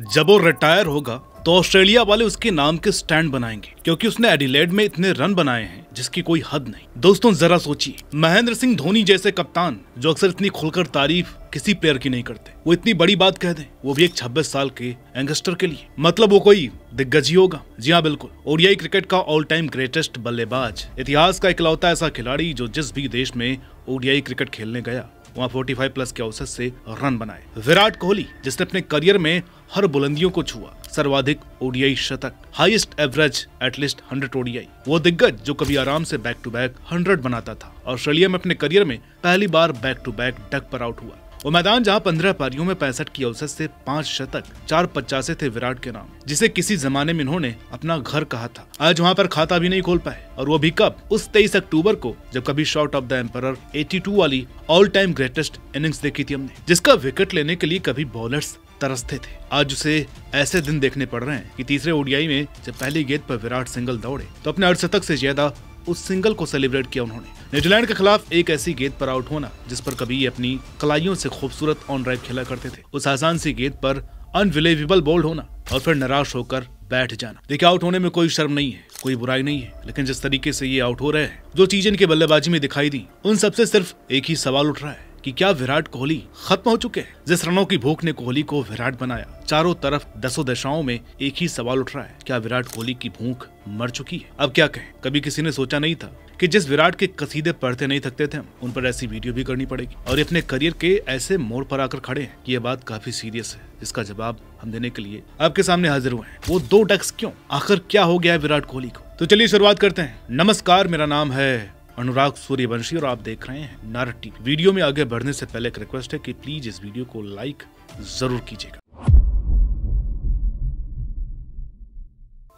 जब वो रिटायर होगा तो ऑस्ट्रेलिया वाले उसके नाम के स्टैंड बनाएंगे, क्योंकि उसने एडिलेड में इतने रन बनाए हैं जिसकी कोई हद नहीं। दोस्तों जरा सोचिए, महेंद्र सिंह धोनी जैसे कप्तान जो अक्सर इतनी खुलकर तारीफ किसी प्लेयर की नहीं करते, वो इतनी बड़ी बात कह दें, वो भी एक 26 साल के यंगस्टर के लिए। मतलब वो कोई दिग्गज ही होगा। जी हाँ बिल्कुल, ओडीआई क्रिकेट का ऑल टाइम ग्रेटेस्ट बल्लेबाज, इतिहास का इकलौता ऐसा खिलाड़ी जो जिस भी देश में ओडीआई क्रिकेट खेलने गया वहाँ 45 प्लस के औसत से रन बनाए। विराट कोहली जिसने अपने करियर में हर बुलंदियों को छुआ, सर्वाधिक ओडीआई शतक, हाईएस्ट एवरेज एटलीस्ट 100 ओडीआई। वो दिग्गज जो कभी आराम से बैक टू बैक 100 बनाता था। ऑस्ट्रेलिया में अपने करियर में पहली बार बैक टू बैक डक पर आउट हुआ। वो मैदान जहां 15 पारियों में 65 की औसत से 5 शतक, 4 50 थे विराट के नाम, जिसे किसी जमाने में इन्होंने अपना घर कहा था। आज वहां पर खाता भी नहीं खोल पाए, और वो भी कब? उस 23 अक्टूबर को, जब कभी शॉट ऑफ द एम्परर 82 वाली ऑल टाइम ग्रेटेस्ट इनिंग्स देखी थी हमने, जिसका विकेट लेने के लिए कभी बॉलर्स तरसते थे। आज उसे ऐसे दिन देखने पड़ रहे हैं कि तीसरे ओडीआई में जब पहली गेंद पर विराट सिंगल दौड़े तो अपने अर्धशतक से ज्यादा उस सिंगल को सेलिब्रेट किया उन्होंने। न्यूजीलैंड के खिलाफ एक ऐसी गेंद पर आउट होना जिस पर कभी अपनी कलाइयों से खूबसूरत ऑन ड्राइव खेला करते थे, उस आसान सी गेंद पर अनबिलीवेबल बोल्ड होना और फिर निराश होकर बैठ जाना। देखिए, आउट होने में कोई शर्म नहीं है, कोई बुराई नहीं है, लेकिन जिस तरीके से ये आउट हो रहे हैं, जो चीजें इनके बल्लेबाजी में दिखाई दी, उन सबसे सिर्फ एक ही सवाल उठ रहा है कि क्या विराट कोहली खत्म हो चुके हैं? जिस रनों की भूख ने कोहली को विराट बनाया, चारों तरफ दसों दिशाओं में एक ही सवाल उठ रहा है, क्या विराट कोहली की भूख मर चुकी है? अब क्या कहें, कभी किसी ने सोचा नहीं था कि जिस विराट के कसीदे पढ़ते नहीं थकते थे हम, उन पर ऐसी वीडियो भी करनी पड़ेगी। और अपने करियर के ऐसे मोड़ पर आकर खड़े हैं कि ये बात काफी सीरियस है, जिसका जवाब हम देने के लिए आपके सामने हाजिर हुए हैं। वो 2 डक्स क्यों? आखिर क्या हो गया है विराट कोहली को? तो चलिए शुरुआत करते हैं। नमस्कार, मेरा नाम है अनुराग सूर्यवंशी और आप देख रहे हैं नारद टीवी। वीडियो में आगे बढ़ने से पहले एक रिक्वेस्ट है कि प्लीज इस वीडियो को लाइक जरूर कीजिएगा।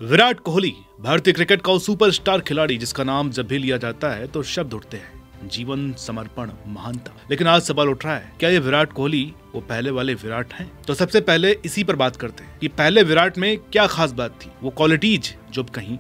विराट कोहली भारतीय क्रिकेट का वो सुपरस्टार खिलाड़ी जिसका नाम जब भी लिया जाता है तो शब्द उठते हैं जीवन, समर्पण, महानता। लेकिन आज सवाल उठ रहा है, क्या ये विराट कोहली वो पहले वाले विराट हैं? तो सबसे पहले इसी पर बात करते हैं कि पहले विराट में क्या खास बात थी, वो क्वालिटीज जो कहीं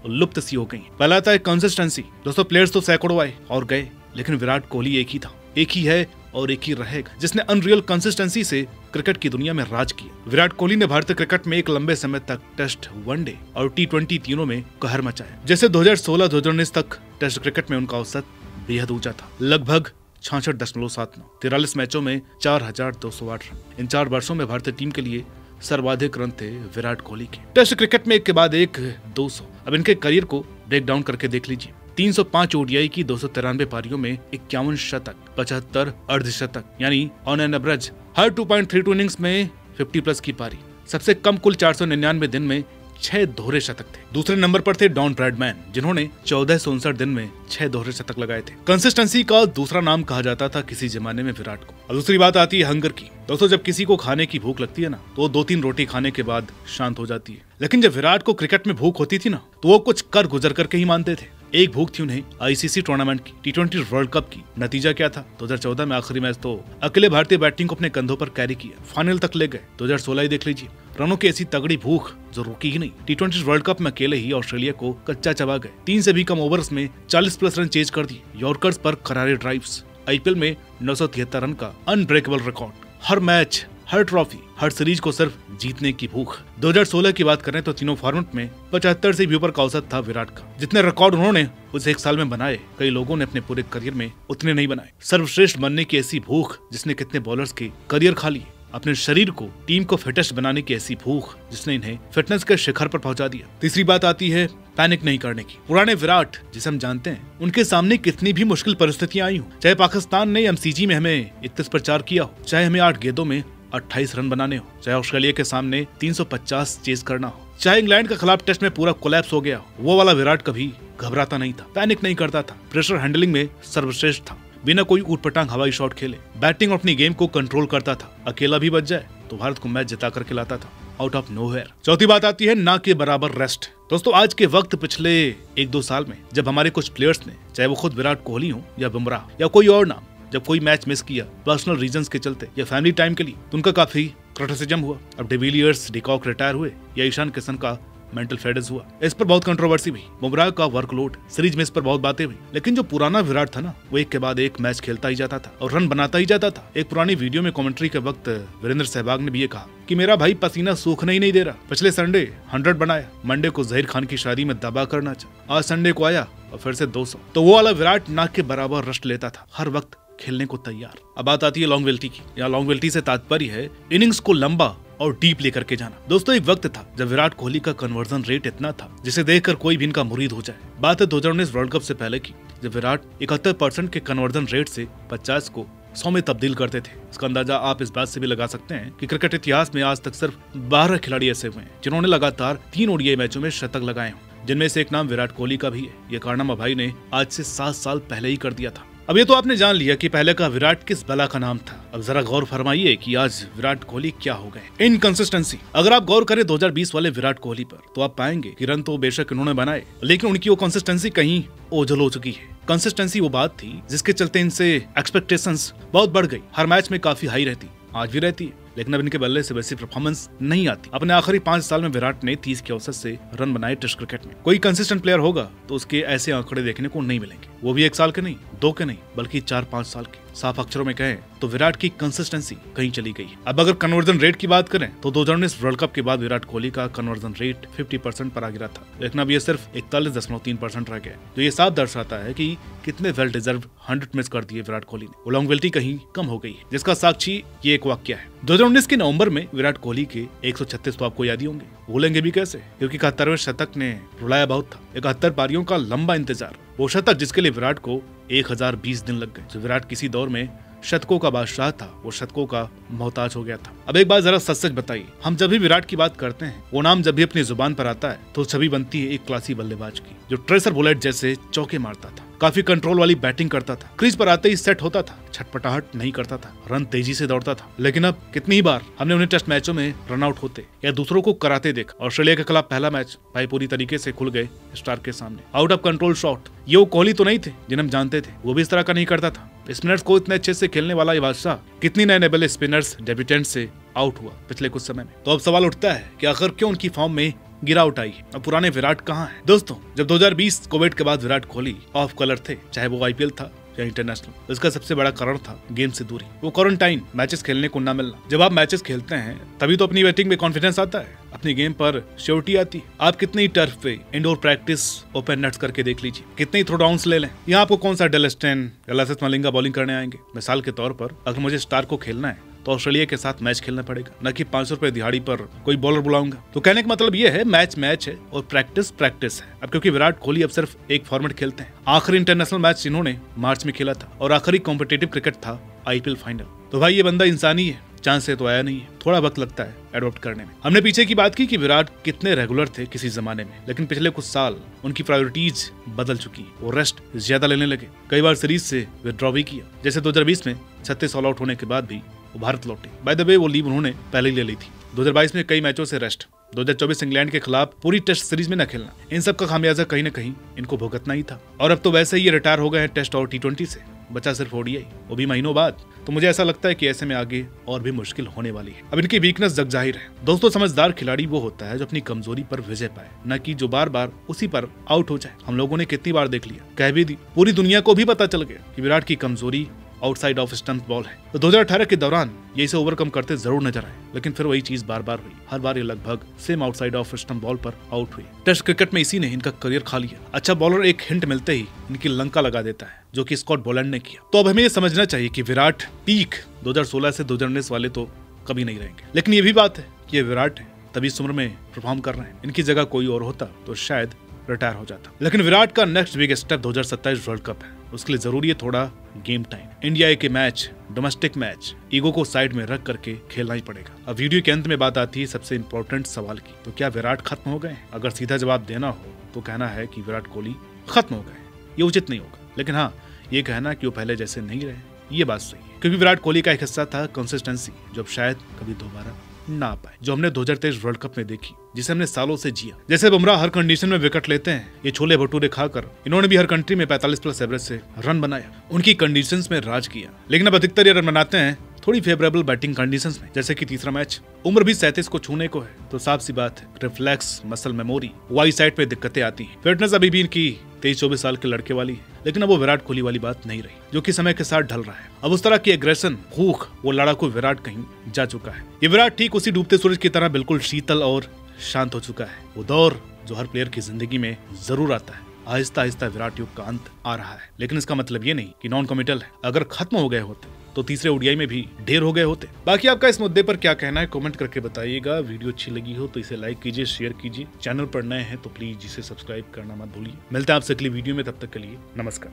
लुप्त सी हो गई। पहला था कंसिस्टेंसी। दोस्तों, प्लेयर्स तो सैकड़ों आए और गए, लेकिन विराट कोहली एक ही था, एक ही है और एक ही रहेगा, जिसने अनरियल कंसिस्टेंसी से क्रिकेट की दुनिया में राज किया। विराट कोहली ने भारतीय क्रिकेट में एक लंबे समय तक टेस्ट, वनडे और T20 तीनों में कहर मचाया। जैसे 2016-2019 तक टेस्ट क्रिकेट में उनका औसत बेहद ऊंचा था, लगभग 66.79। 43 मैचों में 4208 रन। इन 4 वर्षों में भारतीय टीम के लिए सर्वाधिक रन थे विराट कोहली के। टेस्ट क्रिकेट में एक के बाद एक 200। अब इनके करियर को ब्रेक डाउन करके देख लीजिए। 305 ओडीआई की 293 पारियों में 51 शतक, 75 अर्धशतक, यानी on an average her 2.32 innings में 50 प्लस की पारी। सबसे कम कुल 499 दिन में 6 दोहरे शतक थे। दूसरे नंबर पर थे डॉन ब्रैडमैन, जिन्होंने 1459 दिन में 6 दोहरे शतक लगाए थे। कंसिस्टेंसी का दूसरा नाम कहा जाता था किसी जमाने में विराट को। और दूसरी बात आती है हंगर की। दोस्तों, जब किसी को खाने की भूख लगती है ना, तो वो 2-3 रोटी खाने के बाद शांत हो जाती है। लेकिन जब विराट को क्रिकेट में भूख होती थी ना, तो वो कुछ कर गुजर करके ही मानते थे। एक भूख थी उन्हें आईसीसी टूर्नामेंट की, T20 वर्ल्ड कप की। नतीजा क्या था? 2014 में आखिरी मैच तो अकेले भारतीय बैटिंग को अपने कंधों पर कैरी किया, फाइनल तक ले गए। 2016 ही देख लीजिए, रनों की ऐसी तगड़ी भूख जो रुकी ही नहीं। T20 वर्ल्ड कप में अकेले ही ऑस्ट्रेलिया को कच्चा चबा गए। 3 से भी कम ओवर्स में 40 प्लस रन चेज कर दिए। यॉर्कर्स पर करारे ड्राइव्स। आईपीएल में 973 रन का अनब्रेकेबल रिकॉर्ड। हर मैच, हर ट्रॉफी, हर सीरीज को सिर्फ जीतने की भूख। 2016 की बात करें तो तीनों फॉर्मेट में 75 से भी ऊपर का औसत था विराट का। जितने रिकॉर्ड उन्होंने उस एक साल में बनाए, कई लोगों ने अपने पूरे करियर में उतने नहीं बनाए। सर्वश्रेष्ठ बनने की ऐसी भूख जिसने कितने बॉलर्स के करियर खा लिए। अपने शरीर को, टीम को फिटेस्ट बनाने की ऐसी भूख जिसने इन्हें फिटनेस के शिखर पर पहुंचा दिया। तीसरी बात आती है पैनिक नहीं करने की। पुराने विराट जिसे हम जानते हैं, उनके सामने कितनी भी मुश्किल परिस्थितियां आई हो, चाहे पाकिस्तान ने एमसीजी में हमें 31 पर 4 किया हो, चाहे हमें 8 गेंदों में 28 रन बनाने हो, चाहे ऑस्ट्रेलिया के सामने 350 चेज करना हो, चाहे इंग्लैंड के खिलाफ टेस्ट में पूरा कोलैप्स हो गया हो, वो वाला विराट कभी घबराता नहीं था, पैनिक नहीं करता था। प्रेशर हैंडलिंग में सर्वश्रेष्ठ था, बिना कोई ऊटपटांग हवाई शॉट खेले बैटिंग और अपनी गेम को कंट्रोल करता था। अकेला भी बच जाए तो भारत को मैच जिता कर खिलाता था, आउट ऑफ नोवेयर। चौथी बात आती है ना के बराबर रेस्ट। दोस्तों, आज के वक्त पिछले 1-2 साल में जब हमारे कुछ प्लेयर्स ने, चाहे वो खुद विराट कोहली हो या बुमराह या कोई और नाम, जब कोई मैच मिस किया पर्सनल रीजंस के चलते या फैमिली टाइम के लिए, तो उनका काफी क्रिटिसिज्म हुआ। अब डिविलियर्स, डिकॉक रिटायर हुए या ईशान किशन का मेंटल फेडर्स हुआ। इस पर बहुत कंट्रोवर्सी हुई, बुमराह का वर्कलोड, सीरीज में इस पर बहुत बातें हुई। लेकिन जो पुराना विराट था ना, वो एक के बाद एक मैच खेलता ही जाता था और रन बनाता ही जाता था। एक पुरानी वीडियो में कमेंट्री के वक्त वीरेंद्र सहवाग ने भी ये कहा कि मेरा भाई पसीना सूखने ही नहीं दे रहा। पिछले संडे 100 बनाया, मंडे को जहीर खान की शादी में दबा करना चाहा, आज संडे को आया और फिर से 200। तो वो वाला विराट नाक के बराबर रस्ट लेता था, हर वक्त खेलने को तैयार। अब बात आती है लॉन्गेविटी की। यहाँ लॉन्गेविटी से तात्पर्य है इनिंग्स को लंबा और डीप लेकर के जाना। दोस्तों, एक वक्त था जब विराट कोहली का कन्वर्जन रेट इतना था जिसे देखकर कोई भी इनका मुरीद हो जाए। बात है 2019 वर्ल्ड कप से पहले की, जब विराट 71% के कन्वर्जन रेट से 50 को 100 में तब्दील करते थे। इसका अंदाजा आप इस बात से भी लगा सकते हैं कि क्रिकेट इतिहास में आज तक सिर्फ 12 खिलाड़ी ऐसे हुए हैं जिन्होंने लगातार 3 ओडीआई मैचों में शतक लगाए हों, जिनमें से एक नाम विराट कोहली का भी है। ये कारनामा भाई ने आज से 7 साल पहले ही कर दिया था। अब ये तो आपने जान लिया कि पहले का विराट किस बला का नाम था। अब जरा गौर फरमाइए कि आज विराट कोहली क्या हो गए। इनकंसिस्टेंसी। अगर आप गौर करें 2020 वाले विराट कोहली पर, तो आप पाएंगे कि रन तो बेशक इन्होंने बनाए, लेकिन उनकी वो कंसिस्टेंसी कहीं ओझल हो चुकी है। कंसिस्टेंसी वो बात थी जिसके चलते इनसे एक्सपेक्टेशंस बहुत बढ़ गई। हर मैच में काफी हाई रहती, आज भी रहती है, लेकिन अब इनके बल्ले से वैसी परफॉर्मेंस नहीं आती। अपने आखिरी 5 साल में विराट ने 30 के औसत से रन बनाए टेस्ट क्रिकेट में। कोई कंसिस्टेंट प्लेयर होगा तो उसके ऐसे आंकड़े देखने को नहीं मिलेंगे, वो भी 1 साल के नहीं, 2 के नहीं, बल्कि 4-5 साल के। साफ अक्षरों में कहें तो विराट की कंसिस्टेंसी कहीं चली गई है। अब अगर कन्वर्जन रेट की बात करें तो 2019 वर्ल्ड कप के बाद विराट कोहली का कन्वर्जन रेट 50% पर आ गिरा था, लेकिन अब ये सिर्फ 41.3% रह गया। तो ये साफ दर्शाता है कि कितने वेल डिजर्व 100 मिस कर दिए विराट कोहली ने। लॉन्गेविटी कहीं कम हो गई है, जिसका साक्षी ये एक वाक्य है। 2019 के नवंबर में विराट कोहली के 136 तो आपको याद ही होंगे, भूलेंगे भी कैसे, क्योंकि 71वें शतक ने रुलाया बहुत था। 71 पारियों का लंबा इंतजार, वो शतक जिसके लिए विराट को 1020 दिन लग गए। जो विराट किसी दौर में शतकों का बादशाह था, वो शतकों का मोहताज हो गया था। अब एक बात जरा सच सच बताइए, हम जब भी विराट की बात करते हैं, वो नाम जब भी अपनी जुबान पर आता है तो छवि बनती है एक क्लासी बल्लेबाज की, जो ट्रेसर बुलेट जैसे चौके मारता था, काफी कंट्रोल वाली बैटिंग करता था, क्रीज पर आते ही सेट होता था, छटपटाहट नहीं करता था, रन तेजी से दौड़ता था। लेकिन अब कितनी बार हमने उन्हें टेस्ट मैचों में रन आउट होते या दूसरों को कराते देखा। ऑस्ट्रेलिया के खिलाफ पहला मैच भाई पूरी तरीके से खुल गए स्टार के सामने, आउट ऑफ कंट्रोल शॉट। ये वो कोहली तो नहीं थे जिन्हें हम जानते थे, वो भी इस तरह का नहीं करता था। स्पिनर्स को इतने अच्छे से खेलने वाला ये बादशाह कितनी नए नए स्पिनर्स डेब्यूटेंट से आउट हुआ पिछले कुछ समय में। तो अब सवाल उठता है कि आखिर क्यों उनकी फॉर्म में गिरावट आई। अब पुराने विराट कहाँ हैं? दोस्तों, जब 2020 कोविड के बाद विराट कोहली ऑफ कलर थे, चाहे वो आईपीएल था या इंटरनेशनल, इसका सबसे बड़ा कारण था गेम से दूरी, वो क्वारंटाइन, मैचेस खेलने को ना मिलना। जब आप मैचेस खेलते हैं तभी तो अपनी बैटिंग में कॉन्फिडेंस आता है, अपनी गेम पर श्योरिटी आती है। आप कितनी टर्फ पे इंडोर प्रैक्टिस ओपन नेट्स करके देख लीजिए, कितने थ्रो डाउन्स ले लें, यहाँ आपको कौन सा डेल स्टेन या लसिथ मलिंगा बॉलिंग करने आएंगे। मिसाल के तौर पर अगर मुझे स्टार को खेलना है तो ऑस्ट्रेलिया के साथ मैच खेलना पड़ेगा, न कि 500 रुपए दिहाड़ी पर कोई बॉलर बुलाऊंगा। तो कहने का मतलब ये है, मैच मैच है और प्रैक्टिस प्रैक्टिस है। अब क्योंकि विराट कोहली अब सिर्फ एक फॉर्मेट खेलते हैं, आखिरी इंटरनेशनल मैच इन्होंने मार्च में खेला था और आखिरी कॉम्पिटिटिव क्रिकेट था आईपीएल फाइनल। तो भाई ये बंदा इंसानी है, चांस से तो आया नहीं है, थोड़ा वक्त लगता है एडॉप्ट करने में। हमने पीछे की बात की कि विराट कितने रेगुलर थे किसी जमाने में, लेकिन पिछले कुछ साल उनकी प्रायोरिटीज बदल चुकी, वो रेस्ट ज्यादा लेने लगे, कई बार सीरीज से विड्रॉ भी किया। जैसे 2020 में 36 ऑल आउट होने के बाद भी वो भारत लौटे। बाय द वे, वो लीव उन्होंने पहले ही ले ली थी। 2022 में कई मैचों से रेस्ट, 2024 इंग्लैंड के खिलाफ पूरी टेस्ट सीरीज में न खेलना, इन सब का खामियाजा कहीं न कहीं इनको भुगतना ही था। और अब तो वैसे ही ये रिटायर हो गए हैं टेस्ट और T20 से, बचा सिर्फ ओडीआई, वो भी महीनों बाद। तो मुझे ऐसा लगता है कि ऐसे में आगे और भी मुश्किल होने वाली है। अब इनकी वीकनेस जग जाहिर है। दोस्तों, समझदार खिलाड़ी वो होता है जो अपनी कमजोरी पर विजय पाए, न कि जो बार बार उसी पर आउट हो जाए। हम लोगों ने कितनी बार देख लिया, कह भी दी, पूरी दुनिया को भी पता चल गया कि विराट की कमजोरी आउटसाइड ऑफ स्टंप बॉल है। तो 2018 के दौरान ये इसे ओवरकम करते जरूर नजर आए, लेकिन फिर वही चीज बार बार हुई। हर बार ये लगभग same outside off stump ball पर आउट हुई। टेस्ट क्रिकेट में इसी ने इनका करियर खा लिया। अच्छा बॉलर एक हिंट मिलते ही इनकी लंका लगा देता है, जो कि स्कॉट बोलैंड ने किया। तो अब हमें ये समझना चाहिए कि विराट पीक 2016 से 2019 वाले तो कभी नहीं रहेंगे, लेकिन ये भी बात है कि ये विराट है, तभी इस उम्र में परफॉर्म कर रहे हैं। इनकी जगह कोई और होता तो शायद रिटायर हो जाता। लेकिन विराट का next big step 2027 world cup है, उसके लिए जरूरी है थोड़ा गेम टाइम। इंडिया के मैच, डोमेस्टिक मैच, ईगो को साइड में रख करके खेलना ही पड़ेगा। अब वीडियो के अंत में बात आती है सबसे इंपॉर्टेंट सवाल की, तो क्या विराट खत्म हो गए? अगर सीधा जवाब देना हो तो कहना है कि विराट कोहली खत्म हो गए, ये उचित नहीं होगा। लेकिन हाँ, ये कहना कि वो पहले जैसे नहीं रहे, ये बात सही है, क्योंकि विराट कोहली का एक हिस्सा था कंसिस्टेंसी, जो अब शायद कभी दोबारा ना आ पाए, जो हमने 2023 वर्ल्ड कप में देखी, जिसे हमने सालों से जिया। जैसे बुमराह हर कंडीशन में विकेट लेते हैं, ये छोले भटूरे खाकर इन्होंने भी हर कंट्री में 45+ एवरेज से रन बनाया, उनकी कंडीशंस में राज किया। लेकिन अब अधिकतर ये रन बनाते हैं थोड़ी फेवरेबल बैटिंग कंडीशंस में, जैसे कि तीसरा मैच। उम्र भी 37 को छूने को है, तो साफ सी बात है reflex, muscle memory, Y side पे दिक्कतें आती हैं। फिटनेस अभी भी इनकी 23-24 साल के लड़के वाली है, लेकिन अब वो विराट कोहली वाली बात नहीं रही, जो कि समय के साथ ढल रहा है। अब उस तरह की एग्रेशन, भूख, वो लड़ाकू विराट कहीं जा चुका है। ये विराट ठीक उसी डूबते सूरज की तरह बिल्कुल शीतल और शांत हो चुका है। वो दौर जो हर प्लेयर की जिंदगी में जरूर आता है। आहिस्ता आहिस्ता विराट युग का अंत आ रहा है, लेकिन इसका मतलब ये नहीं कि नॉन कमिटल है। अगर खत्म हो गए होते तो तीसरे ओडीआई में भी ढेर हो गए होते। बाकी आपका इस मुद्दे पर क्या कहना है कमेंट करके बताइएगा। वीडियो अच्छी लगी हो तो इसे लाइक कीजिए, शेयर कीजिए। चैनल पर नए हैं तो प्लीज इसे सब्सक्राइब करना मत भूलिए। मिलते हैं आपसे अगली वीडियो में, तब तक के लिए नमस्कार।